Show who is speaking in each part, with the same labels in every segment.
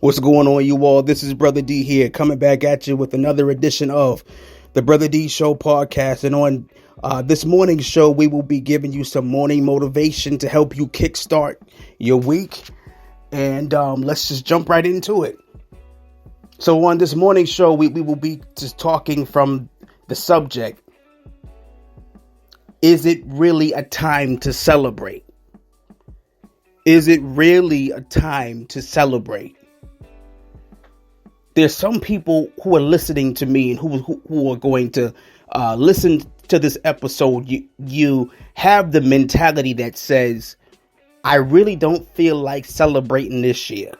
Speaker 1: What's going on, you all? This is Brother D here, coming back at you with another edition of the Brother D Show podcast. And on this morning's show, we will be giving you some morning motivation to help you kickstart your week. And let's just jump right into it. So on this morning's show, we will be just talking from the subject, is it really a time to celebrate? Is it really a time to celebrate? There's some people who are listening to me and who are going to listen to this episode. You have the mentality that says, I really don't feel like celebrating this year.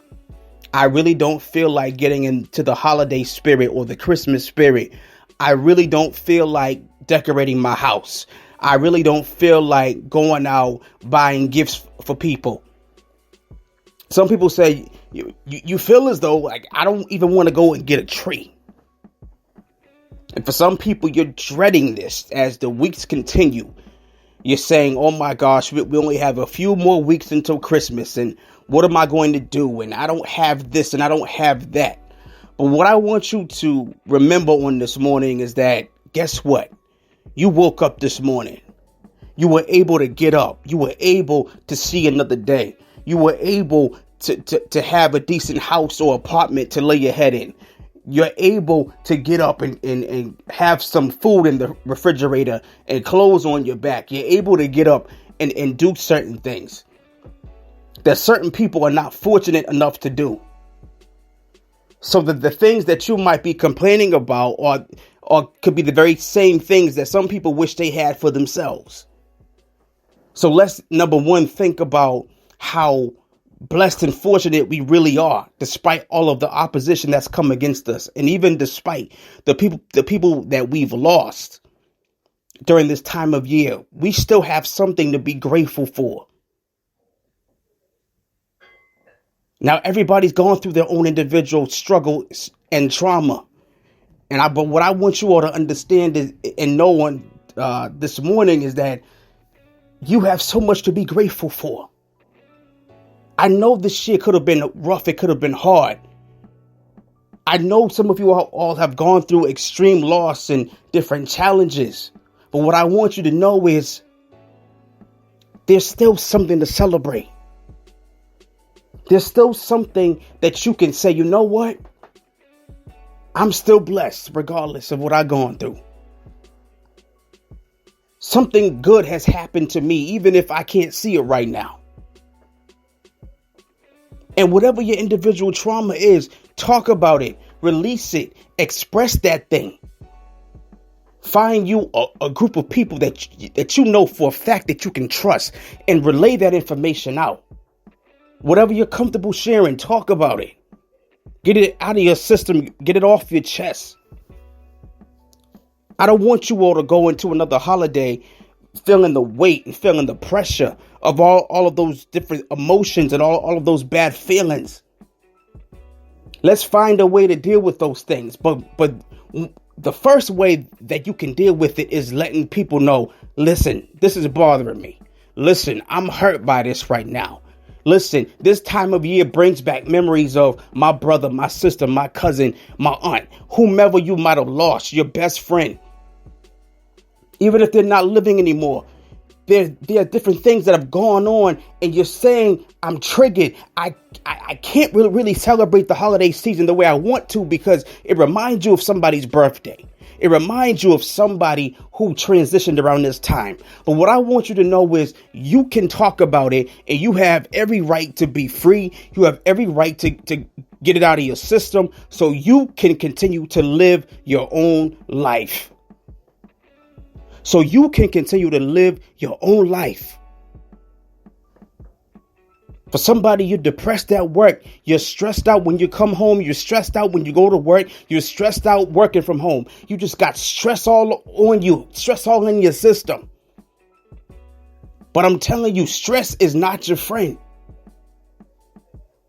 Speaker 1: I really don't feel like getting into the holiday spirit or the Christmas spirit. I really don't feel like decorating my house. I really don't feel like going out buying gifts for people. Some people say, you feel as though, like, I don't even want to go and get a tree. And for some people, you're dreading this as the weeks continue. You're saying, oh my gosh, we only have a few more weeks until Christmas. And what am I going to do? And I don't have this and I don't have that. But what I want you to remember on this morning is that, guess what? You woke up this morning. You were able to get up. You were able to see another day. You were able to have a decent house or apartment to lay your head in. You're able to get up and have some food in the refrigerator and clothes on your back. You're able to get up and do certain things that certain people are not fortunate enough to do. So that the things that you might be complaining about or could be the very same things that some people wish they had for themselves. So let's, number one, think about how blessed and fortunate we really are, despite all of the opposition that's come against us. And even despite the people that we've lost during this time of year, we still have something to be grateful for. Now, everybody's gone through their own individual struggles and trauma. But what I want you all to understand is, and know on this morning is that you have so much to be grateful for. I know this year could have been rough. It could have been hard. I know some of you all have gone through extreme loss and different challenges. But what I want you to know is there's still something to celebrate. There's still something that you can say, you know what? I'm still blessed regardless of what I've gone through. Something good has happened to me, even if I can't see it right now. And whatever your individual trauma is, talk about it, release it, express that thing. Find you a group of people that you know for a fact that you can trust and relay that information out. Whatever you're comfortable sharing, talk about it. Get it out of your system, get it off your chest. I don't want you all to go into another holiday feeling the weight and feeling the pressure of all of those different emotions and all of those bad feelings. Let's find a way to deal with those things. But the first way that you can deal with it is letting people know, listen, this is bothering me. Listen, I'm hurt by this right now. Listen, this time of year brings back memories of my brother, my sister, my cousin, my aunt, whomever you might have lost, your best friend. Even if they're not living anymore, there are different things that have gone on, and you're saying, I'm triggered. I can't really celebrate the holiday season the way I want to because it reminds you of somebody's birthday. It reminds you of somebody who transitioned around this time. But what I want you to know is you can talk about it, and you have every right to be free. You have every right to get it out of your system so you can continue to live your own life. So you can continue to live your own life. For somebody, you're depressed at work. You're stressed out when you come home. You're stressed out when you go to work. You're stressed out working from home. You just got stress all on you, stress all in your system. But I'm telling you, stress is not your friend.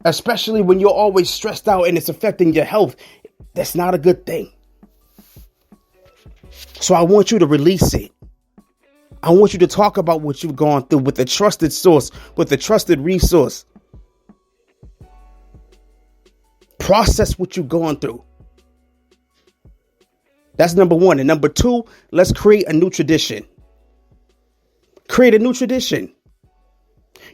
Speaker 1: Especially when you're always stressed out and it's affecting your health. That's not a good thing. So I want you to release it. I want you to talk about what you've gone through with a trusted source, with a trusted resource. Process what you've gone through. That's number one. And number two, let's create a new tradition. Create a new tradition.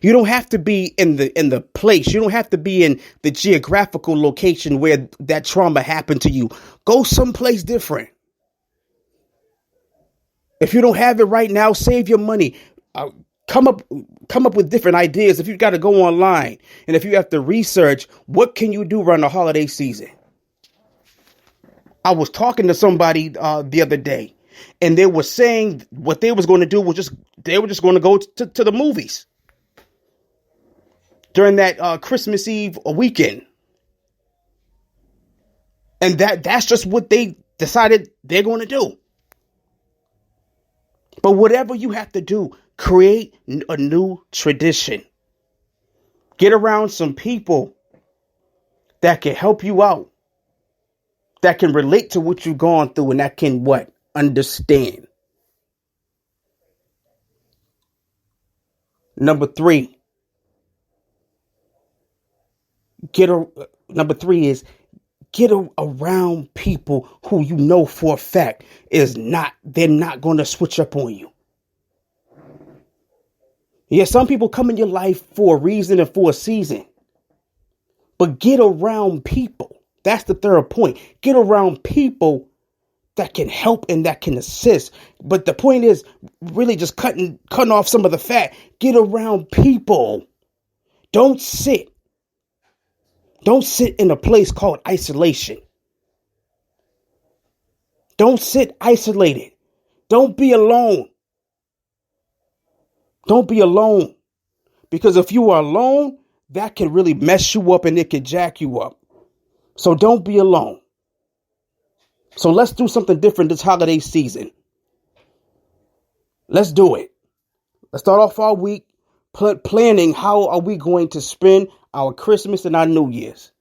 Speaker 1: You don't have to be in the place. You don't have to be in the geographical location where that trauma happened to you. Go someplace different. If you don't have it right now, save your money. Come up with different ideas. If you got to go online and if you have to research, what can you do around the holiday season? I was talking to somebody the other day, and they were saying what they was going to do was they were just going to go to the movies during that Christmas Eve weekend. And that's just what they decided they're going to do. But whatever you have to do, create a new tradition. Get around some people that can help you out, that can relate to what you've gone through, and that can what? Understand. Number three is get around people who you know for a fact they're not going to switch up on you. Yeah, some people come in your life for a reason and for a season. But get around people. That's the third point. Get around people that can help and that can assist. But the point is really just cutting off some of the fat. Get around people. Don't sit in a place called isolation. Don't sit isolated. Don't be alone. Don't be alone. Because if you are alone, that can really mess you up and it can jack you up. So don't be alone. So let's do something different this holiday season. Let's do it. Let's start off our week planning how are we going to spend our Christmas and our New Year's.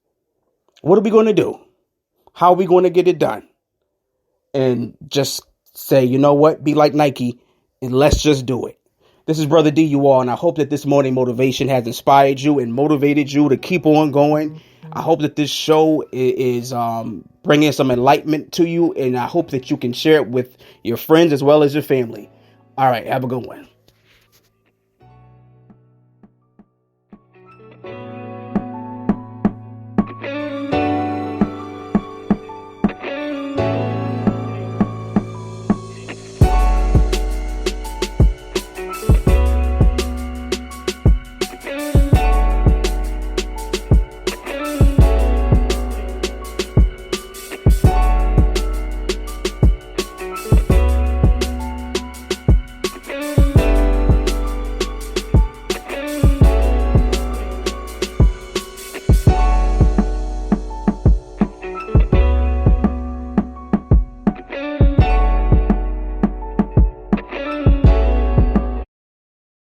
Speaker 1: What are we going to do? How are we going to get it done? And just say, you know what? Be like Nike and let's just do it. This is Brother D. You all, and I hope that this morning motivation has inspired you and motivated you to keep on going. I hope that this show is bringing some enlightenment to you, and I hope that you can share it with your friends as well as your family. All right, have a good one.